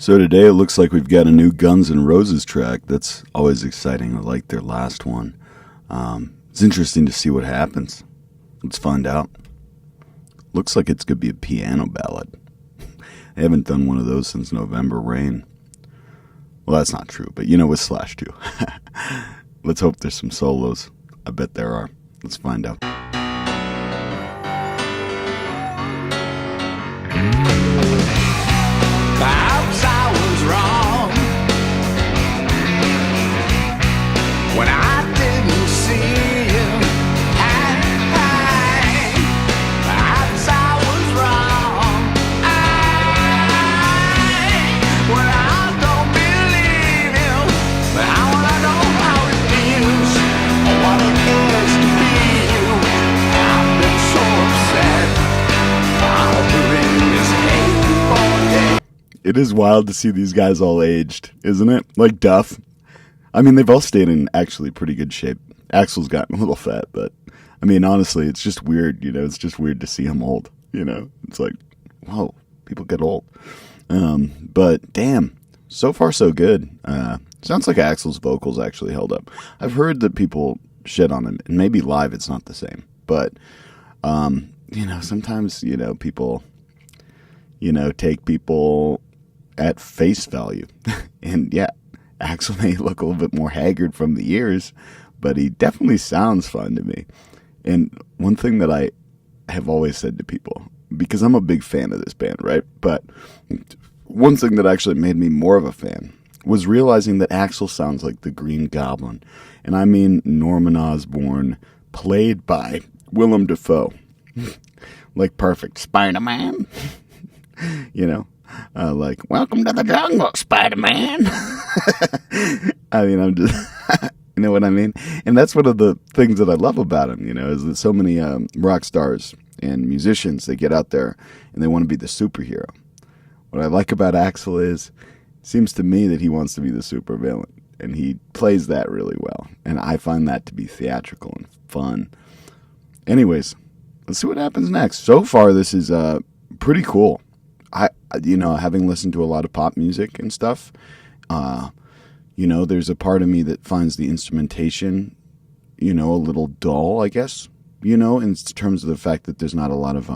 So today it looks like we've got a new Guns N' Roses track. That's always exciting. I like their last one. It's interesting to see what happens. Let's find out. Looks like it's going to be a piano ballad. They haven't done one of those since November Rain. Well, that's not true, but you know, with Slash too. Let's hope there's some solos. I bet there are. Let's find out. Perhaps I was wrong when I didn't see you. Perhaps I was wrong when I don't believe you. But I wanna know how it feels, or what it is to be you. I've been so upset. I'll bring this hate for day. It is wild to see these guys all aged, isn't it? Like Duff. I mean, they've all stayed in actually pretty good shape. Axl's gotten a little fat, but I mean, honestly, it's just weird, you know? It's just weird to see him old, you know? It's like, whoa, people get old. But damn, so far so good. Sounds like Axl's vocals actually held up. I've heard that people shit on him, and maybe live it's not the same, but, you know, sometimes, you know, people, you know, take people at face value. And yeah, Axl may look a little bit more haggard from the years, but he definitely sounds fun to me. And one thing that I have always said to people, because I'm a big fan of this band, right? But one thing that actually made me more of a fan was realizing that Axl sounds like the Green Goblin. And I mean Norman Osborn, played by Willem Dafoe. Like perfect Spider-Man. You know? Like, welcome to the jungle, Spider-Man. I mean, I'm just, you know what I mean? And that's one of the things that I love about him, you know, is that so many rock stars and musicians, they get out there and they want to be the superhero. What I like about Axl is, it seems to me that he wants to be the supervillain, and he plays that really well. And I find that to be theatrical and fun. Anyways, let's see what happens next. So far, this is pretty cool. You know, having listened to a lot of pop music and stuff, you know, there's a part of me that finds the instrumentation, you know, a little dull, I guess, you know, in terms of the fact that there's not a lot of,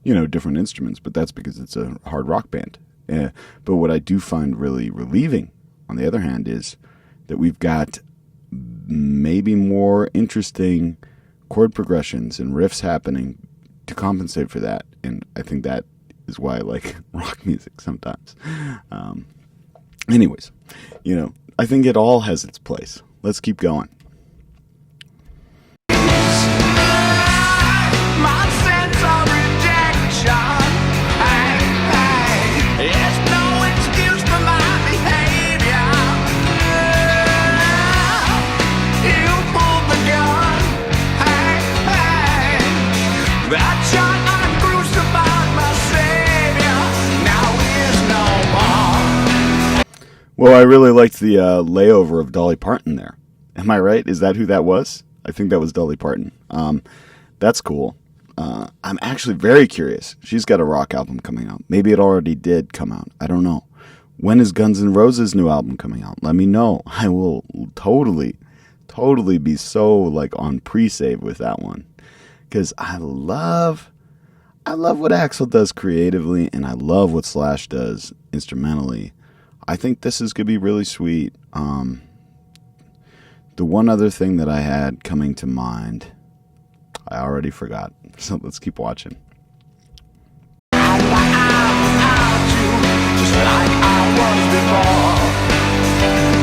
you know, different instruments, but that's because it's a hard rock band. But what I do find really relieving, on the other hand, is that we've got maybe more interesting chord progressions and riffs happening to compensate for that. And I think that is why I like rock music sometimes. Anyways, you know, I think it all has its place. Let's keep going. My sense of rejection, there's no excuse for my behavior. You pulled the gun, that shot I crucified my savior. Now is no more. Well, I really liked the layover of Dolly Parton there. Am I right? Is that who that was? I think that was Dolly Parton. That's cool. I'm actually very curious. She's got a rock album coming out. Maybe it already did come out. I don't know. When is Guns N' Roses' new album coming out? Let me know. I will totally be so like on pre-save with that one. Because I love what Axl does creatively, and I love what Slash does instrumentally. I think this is going to be really sweet. The one other thing that I had coming to mind, I already forgot. So let's keep watching. Just like I was before,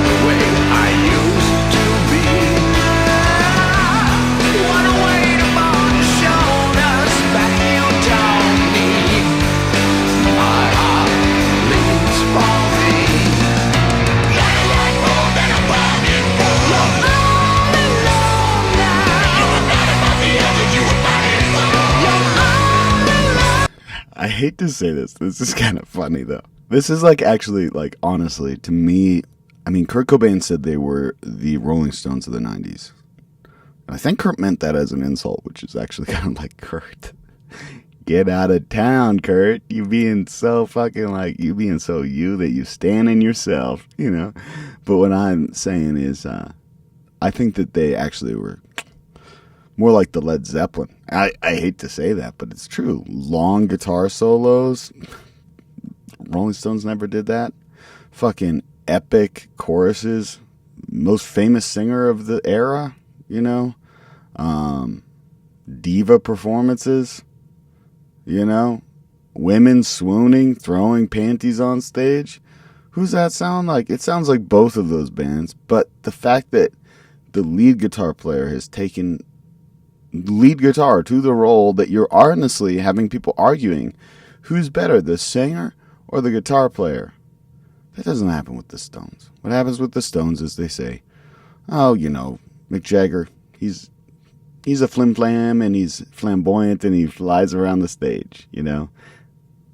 the way I used to be. What a weight upon your shoulders that you don't need. My heart bleeds for me. Like a light more than a burning coal. You're all alone now. You forgot about the others you were fighting for. You're all alone. I hate to say this. This is kind of funny, though. This is like actually, like, honestly, to me, I mean, Kurt Cobain said they were the Rolling Stones of the 90s. And I think Kurt meant that as an insult, which is actually kind of like, Kurt, Get out of town, Kurt. You being so fucking like, you being so you that you stand in yourself, you know? But what I'm saying is, I think that they actually were more like the Led Zeppelin. I hate to say that, but it's true. Long guitar solos. Rolling Stones never did that. Fucking epic choruses. Most famous singer of the era, you know? Diva performances, you know? Women swooning, throwing panties on stage. Who's that sound like? It sounds like both of those bands, but the fact that the lead guitar player has taken lead guitar to the role that you're honestly having people arguing who's better, the singer or the guitar player. That doesn't happen with the Stones. What happens with the Stones is they say, oh, you know, Mick Jagger, he's a flim-flam and he's flamboyant and he flies around the stage, you know.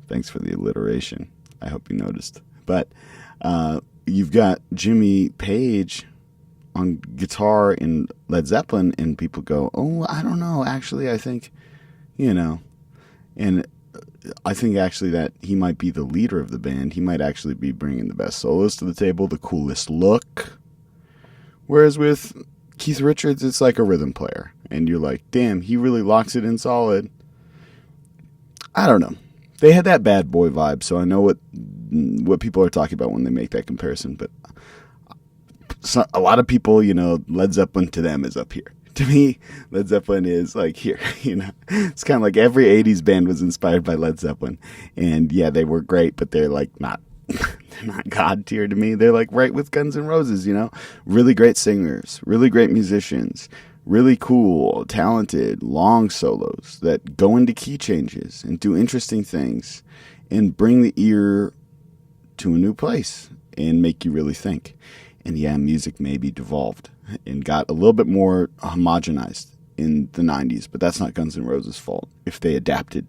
Thanks for the alliteration. I hope you noticed. But you've got Jimmy Page on guitar in Led Zeppelin, and people go, oh, I don't know. Actually, I think, you know, and I think actually that he might be the leader of the band. He might actually be bringing the best solos to the table, the coolest look. Whereas with Keith Richards, it's like a rhythm player. And you're like, damn, he really locks it in solid. I don't know. They had that bad boy vibe, so I know what people are talking about when they make that comparison. But a lot of people, you know, Led Zeppelin to them is up here. To me, Led Zeppelin is like here, you know. It's kind of like every 80s band was inspired by Led Zeppelin. And yeah, they were great, but they're like not they're not God tier to me. They're like right with Guns N' Roses, you know. Really great singers, really great musicians, really cool, talented, long solos that go into key changes and do interesting things and bring the ear to a new place and make you really think. And yeah, music maybe devolved and got a little bit more homogenized in the 90s, but that's not Guns N' Roses' fault if they adapted.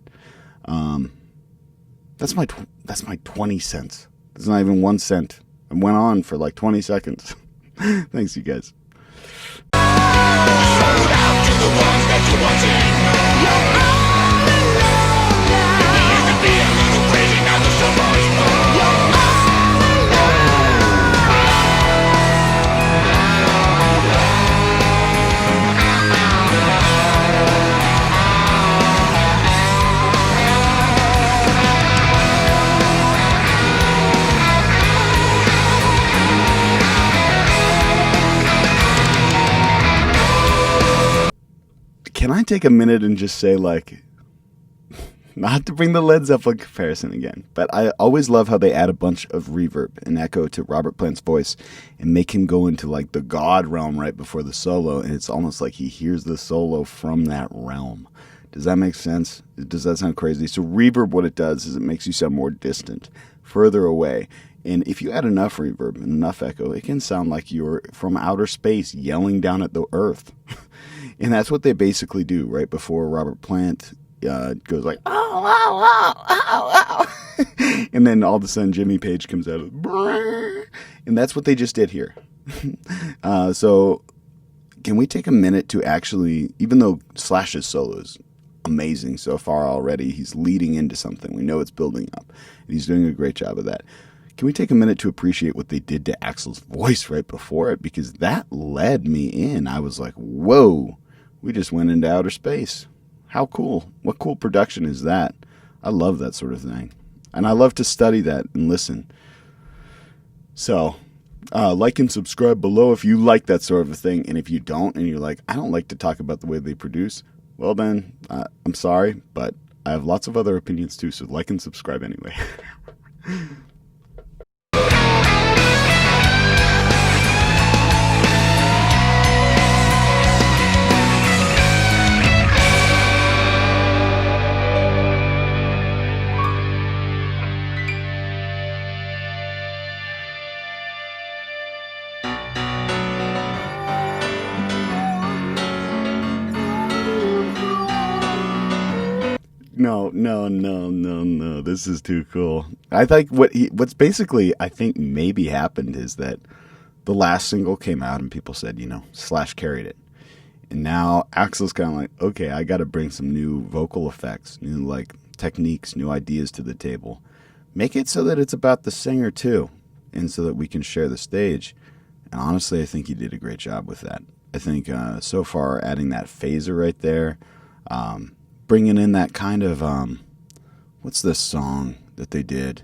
That's my 20 cents. It's not even 1 cent. I went on for like 20 seconds. Thanks, you guys. Sold out to the ones that you're wanting. You used to be a little crazy, now there's so much more. Can I take a minute and just say, like, not to bring the Led Zeppelin comparison again, but I always love how they add a bunch of reverb and echo to Robert Plant's voice and make him go into, like, the God realm right before the solo, and it's almost like he hears the solo from that realm. Does that make sense? Does that sound crazy? So reverb, what it does is it makes you sound more distant, further away. And if you add enough reverb and enough echo, it can sound like you're from outer space yelling down at the earth. And that's what they basically do right before Robert Plant goes like, oh, oh, oh, oh, oh. And then all of a sudden Jimmy Page comes out of, and that's what they just did here. So can we take a minute to actually, even though Slash's solo is amazing so far already, he's leading into something. We know it's building up. And he's doing a great job of that. Can we take a minute to appreciate what they did to Axl's voice right before it? Because that led me in. I was like, whoa, we just went into outer space. How cool. What cool production is that? I love that sort of thing. And I love to study that and listen. So, like and subscribe below if you like that sort of a thing. And if you don't, and you're like, I don't like to talk about the way they produce, well then, I'm sorry, but I have lots of other opinions too, so like and subscribe anyway. No. This is too cool. I think what's basically, I think maybe happened is that the last single came out and people said, you know, Slash carried it. And now Axl's kind of like, okay, I got to bring some new vocal effects, new like techniques, new ideas to the table. Make it so that it's about the singer too, and so that we can share the stage. And honestly, I think he did a great job with that. I think so far adding that phaser right there, bringing in that kind of, what's this song that they did?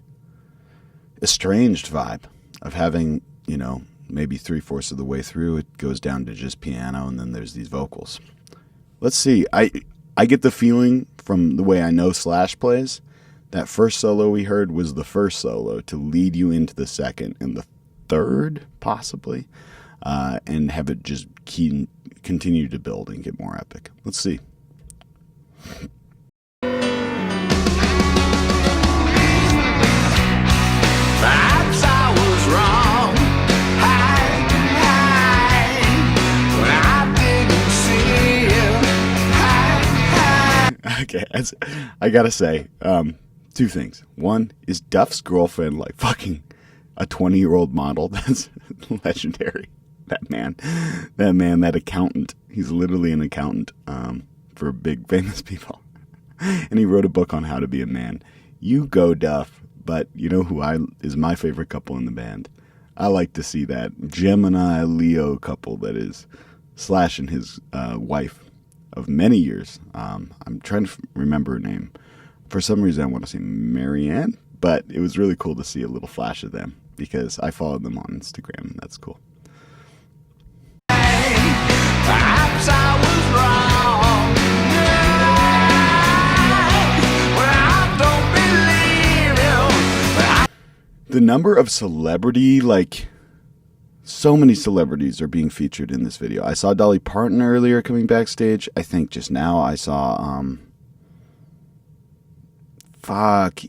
Estranged vibe of having, maybe 3/4 of the way through it goes down to just piano and then there's these vocals. Let's see. I get the feeling from the way I know Slash plays, that first solo we heard was the first solo to lead you into the second and the third, possibly, and have it just continue to build and get more epic. Let's see. Perhaps I was wrong. When I didn't see you. Okay, I gotta say, two things. One, is Duff's girlfriend like fucking a 20-year-old model? That's legendary. That accountant. He's literally an accountant for big famous people. And he wrote a book on how to be a man. You go, Duff. But you know who is my favorite couple in the band? I like to see that Gemini Leo couple that is Slash and his wife of many years. I'm trying to remember her name. For some reason, I want to say Marianne, but it was really cool to see a little flash of them because I followed them on Instagram, and that's cool. Perhaps I was wrong. Well, I don't believe you. The number of celebrity, so many celebrities are being featured in this video. I saw Dolly Parton earlier coming backstage. I think just now I saw,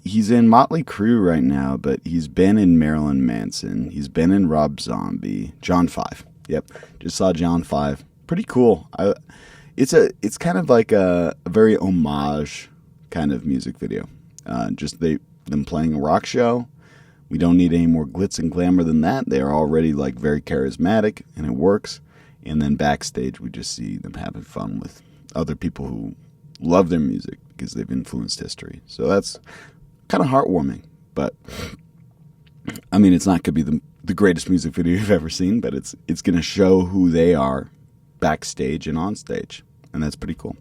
he's in Motley Crue right now, but he's been in Marilyn Manson. He's been in Rob Zombie. John 5. Yep. Just saw John 5. Pretty cool. It's kind of like a very homage kind of music video. Just them playing a rock show. We don't need any more glitz and glamour than that. They are already very charismatic, and it works. And then backstage, we just see them having fun with other people who love their music because they've influenced history. So that's kind of heartwarming. But I mean, it's not going to be the greatest music video you've ever seen, but it's going to show who they are backstage and on stage, and that's pretty cool.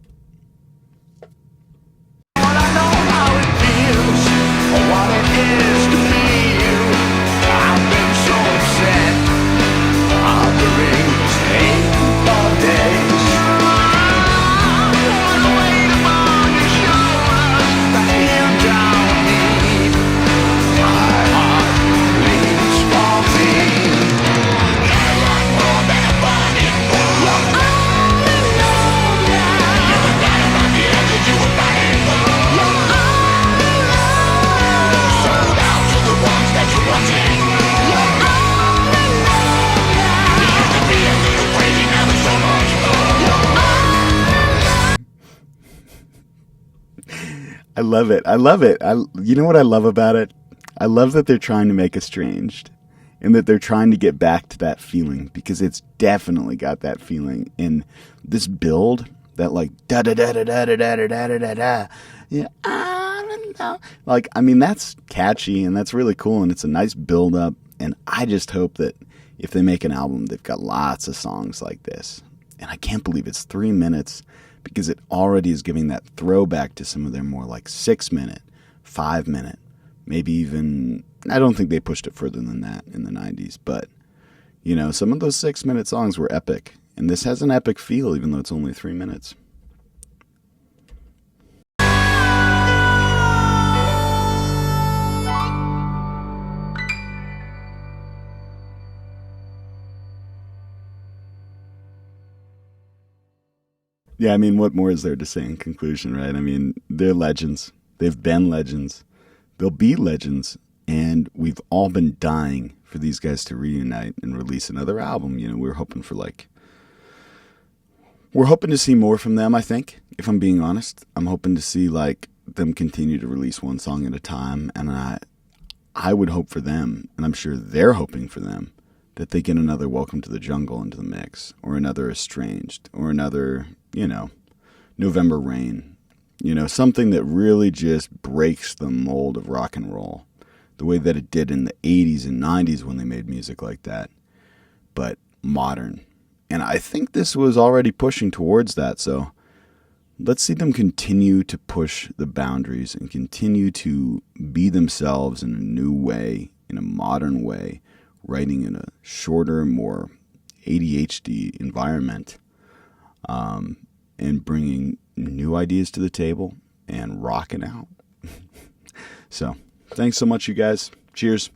I know how it feels, or what it is to be you. I've been so upset, harboring this hate for days. The weight upon your shoulders, the hand down me. My heart bleeds for me. I want more than a body for you. I love it. You know what I love about it? I love that they're trying to make Estranged and that they're trying to get back to that feeling because it's definitely got that feeling in this build that da da da da da da da da da da da. Yeah, I mean, that's catchy and that's really cool and it's a nice build up. And I just hope that if they make an album, they've got lots of songs like this. And I can't believe it's 3 minutes because it already is giving that throwback to some of their more 6-minute, 5-minute, maybe even, I don't think they pushed it further than that in the 90s, but, some of those 6-minute songs were epic. And this has an epic feel, even though it's only 3 minutes. Yeah, I mean, what more is there to say in conclusion, right? I mean, they're legends. They've been legends. They'll be legends. And we've all been dying for these guys to reunite and release another album. We're hoping for we're hoping to see more from them, I think, if I'm being honest. I'm hoping to see them continue to release one song at a time. And I would hope for them, and I'm sure they're hoping for them, that they get another Welcome to the Jungle into the mix, or another Estranged, or another, November Rain. Something that really just breaks the mold of rock and roll, the way that it did in the 80s and 90s when they made music like that, but modern. And I think this was already pushing towards that, so let's see them continue to push the boundaries and continue to be themselves in a new way, in a modern way, writing in a shorter, more ADHD environment, and bringing new ideas to the table and rocking out. So, thanks so much, you guys. Cheers.